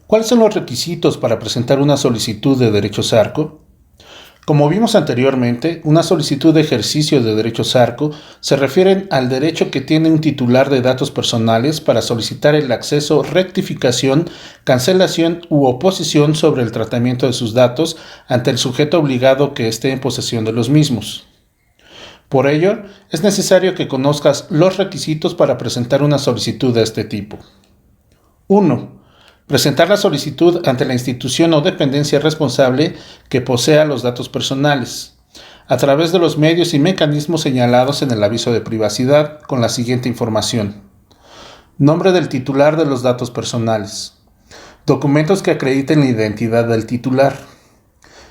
¿Cuáles son los requisitos para presentar una solicitud de derechos ARCO? Como vimos anteriormente, una solicitud de ejercicio de derechos ARCO se refieren al derecho que tiene un titular de datos personales para solicitar el acceso, rectificación, cancelación u oposición sobre el tratamiento de sus datos ante el sujeto obligado que esté en posesión de los mismos. Por ello, es necesario que conozcas los requisitos para presentar una solicitud de este tipo. 1. Presentar la solicitud ante la institución o dependencia responsable que posea los datos personales, a través de los medios y mecanismos señalados en el aviso de privacidad, con la siguiente información: nombre del titular de los datos personales, documentos que acrediten la identidad del titular,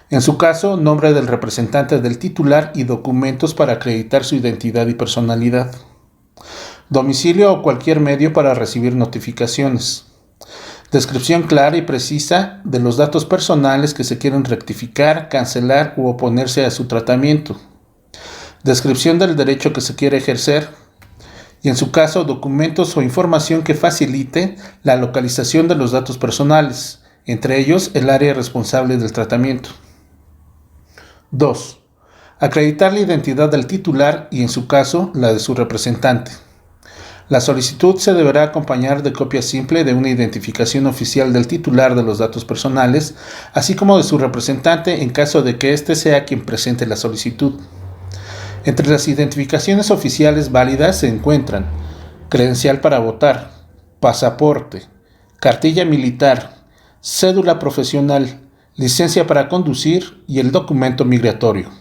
en su caso, nombre del representante del titular y documentos para acreditar su identidad y personalidad, domicilio o cualquier medio para recibir notificaciones, descripción clara y precisa de los datos personales que se quieren rectificar, cancelar u oponerse a su tratamiento. Descripción del derecho que se quiere ejercer. Y en su caso, documentos o información que facilite la localización de los datos personales, entre ellos el área responsable del tratamiento. 2. Acreditar la identidad del titular y en su caso la de su representante. La solicitud se deberá acompañar de copia simple de una identificación oficial del titular de los datos personales, así como de su representante en caso de que éste sea quien presente la solicitud. Entre las identificaciones oficiales válidas se encuentran credencial para votar, pasaporte, cartilla militar, cédula profesional, licencia para conducir y el documento migratorio.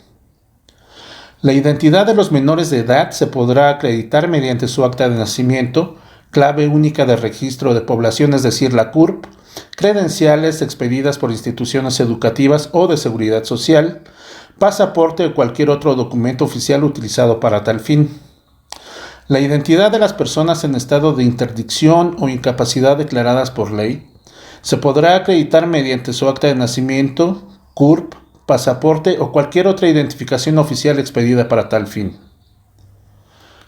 La identidad de los menores de edad se podrá acreditar mediante su acta de nacimiento, clave única de registro de población, es decir, la CURP, credenciales expedidas por instituciones educativas o de seguridad social, pasaporte o cualquier otro documento oficial utilizado para tal fin. La identidad de las personas en estado de interdicción o incapacidad declaradas por ley se podrá acreditar mediante su acta de nacimiento, CURP, pasaporte o cualquier otra identificación oficial expedida para tal fin.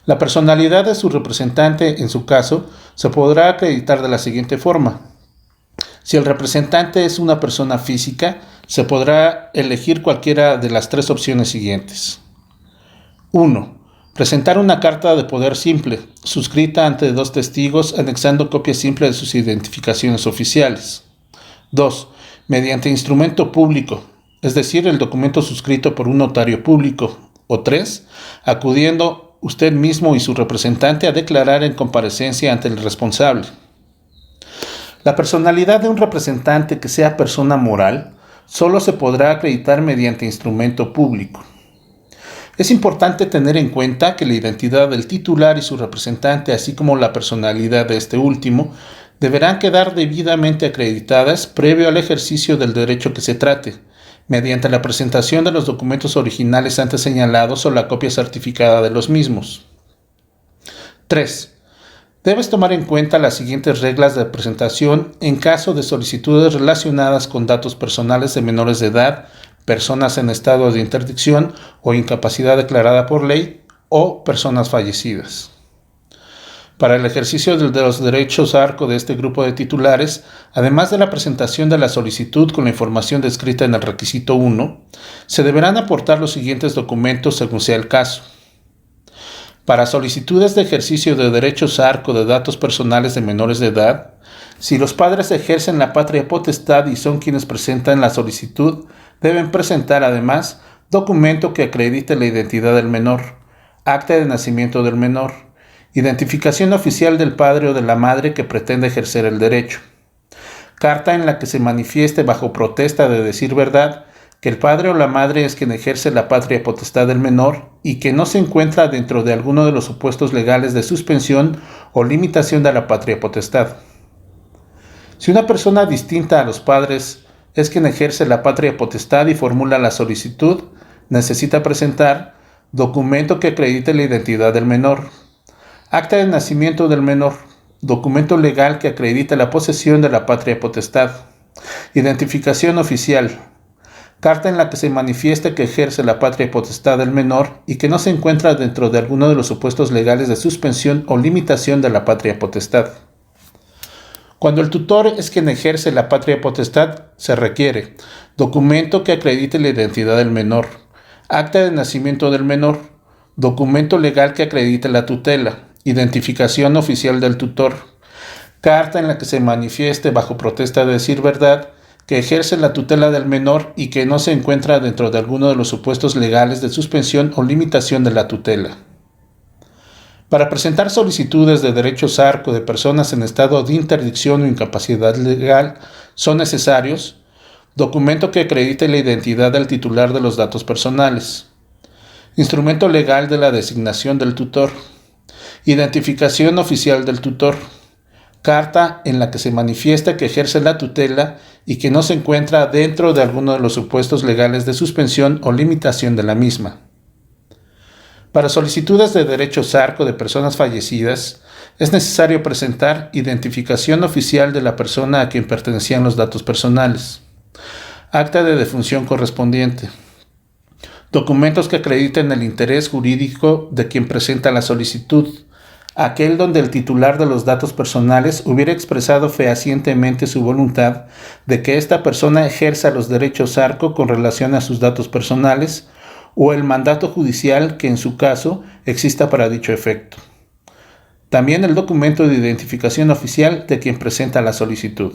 La personalidad de su representante, en su caso, se podrá acreditar de la siguiente forma. Si el representante es una persona física, se podrá elegir cualquiera de las tres opciones siguientes. 1. Presentar una carta de poder simple, suscrita ante 2 testigos, anexando copia simple de sus identificaciones oficiales. 2. Mediante instrumento público, es decir, el documento suscrito por un notario público. O 3. Acudiendo usted mismo y su representante a declarar en comparecencia ante el responsable. La personalidad de un representante que sea persona moral solo se podrá acreditar mediante instrumento público. Es importante tener en cuenta que la identidad del titular y su representante, así como la personalidad de este último, deberán quedar debidamente acreditadas previo al ejercicio del derecho que se trate, mediante la presentación de los documentos originales antes señalados o la copia certificada de los mismos. 3. Debes tomar en cuenta las siguientes reglas de presentación en caso de solicitudes relacionadas con datos personales de menores de edad, personas en estado de interdicción o incapacidad declarada por ley o personas fallecidas. Para el ejercicio de los derechos ARCO de este grupo de titulares, además de la presentación de la solicitud con la información descrita en el requisito 1, se deberán aportar los siguientes documentos según sea el caso. Para solicitudes de ejercicio de derechos ARCO de datos personales de menores de edad, si los padres ejercen la patria potestad y son quienes presentan la solicitud, deben presentar además documento que acredite la identidad del menor, acta de nacimiento del menor, identificación oficial del padre o de la madre que pretende ejercer el derecho, carta en la que se manifieste bajo protesta de decir verdad que el padre o la madre es quien ejerce la patria potestad del menor y que no se encuentra dentro de alguno de los supuestos legales de suspensión o limitación de la patria potestad. Si una persona distinta a los padres es quien ejerce la patria potestad y formula la solicitud, necesita presentar documento que acredite la identidad del menor, acta de nacimiento del menor, documento legal que acredite la posesión de la patria potestad, identificación oficial, carta en la que se manifieste que ejerce la patria potestad del menor y que no se encuentra dentro de alguno de los supuestos legales de suspensión o limitación de la patria potestad. Cuando el tutor es quien ejerce la patria potestad, se requiere documento que acredite la identidad del menor, acta de nacimiento del menor, documento legal que acredite la tutela, identificación oficial del tutor, carta en la que se manifieste bajo protesta de decir verdad que ejerce la tutela del menor y que no se encuentra dentro de alguno de los supuestos legales de suspensión o limitación de la tutela. Para presentar solicitudes de derechos ARCO de personas en estado de interdicción o incapacidad legal son necesarios documento que acredite la identidad del titular de los datos personales, instrumento legal de la designación del tutor, identificación oficial del tutor, carta en la que se manifiesta que ejerce la tutela y que no se encuentra dentro de alguno de los supuestos legales de suspensión o limitación de la misma. Para solicitudes de derechos ARCO de personas fallecidas, es necesario presentar identificación oficial de la persona a quien pertenecían los datos personales, acta de defunción correspondiente, documentos que acrediten el interés jurídico de quien presenta la solicitud, aquel donde el titular de los datos personales hubiera expresado fehacientemente su voluntad de que esta persona ejerza los derechos ARCO con relación a sus datos personales, o el mandato judicial que en su caso exista para dicho efecto. También el documento de identificación oficial de quien presenta la solicitud.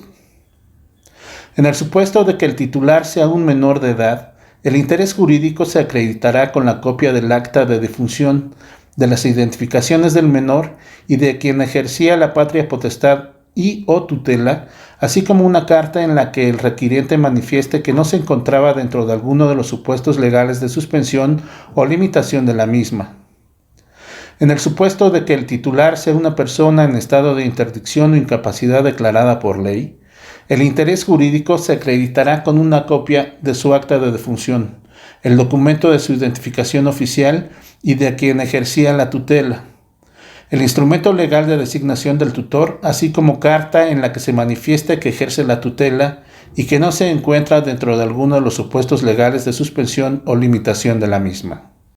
En el supuesto de que el titular sea un menor de edad, el interés jurídico se acreditará con la copia del acta de defunción, de las identificaciones del menor y de quien ejercía la patria potestad y o tutela, así como una carta en la que el requiriente manifieste que no se encontraba dentro de alguno de los supuestos legales de suspensión o limitación de la misma. En el supuesto de que el titular sea una persona en estado de interdicción o incapacidad declarada por ley, el interés jurídico se acreditará con una copia de su acta de defunción, el documento de su identificación oficial y de quien ejercía la tutela, el instrumento legal de designación del tutor, así como carta en la que se manifieste que ejerce la tutela y que no se encuentra dentro de alguno de los supuestos legales de suspensión o limitación de la misma.